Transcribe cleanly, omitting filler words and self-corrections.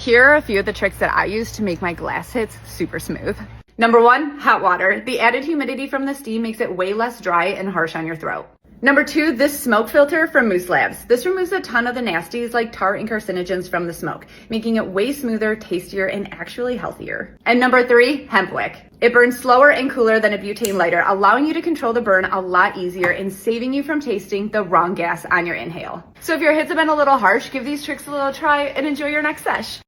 Here are a few of the tricks that I use to make my glass hits super smooth. Number 1, hot water. The added humidity from the steam makes it way less dry and harsh on your throat. Number 2, this smoke filter from Moose Labs. This removes a ton of the nasties like tar and carcinogens from the smoke, making it way smoother, tastier, and actually healthier. And number 3, hemp wick. It burns slower and cooler than a butane lighter, allowing you to control the burn a lot easier and saving you from tasting the wrong gas on your inhale. So if your hits have been a little harsh, give these tricks a little try and enjoy your next sesh.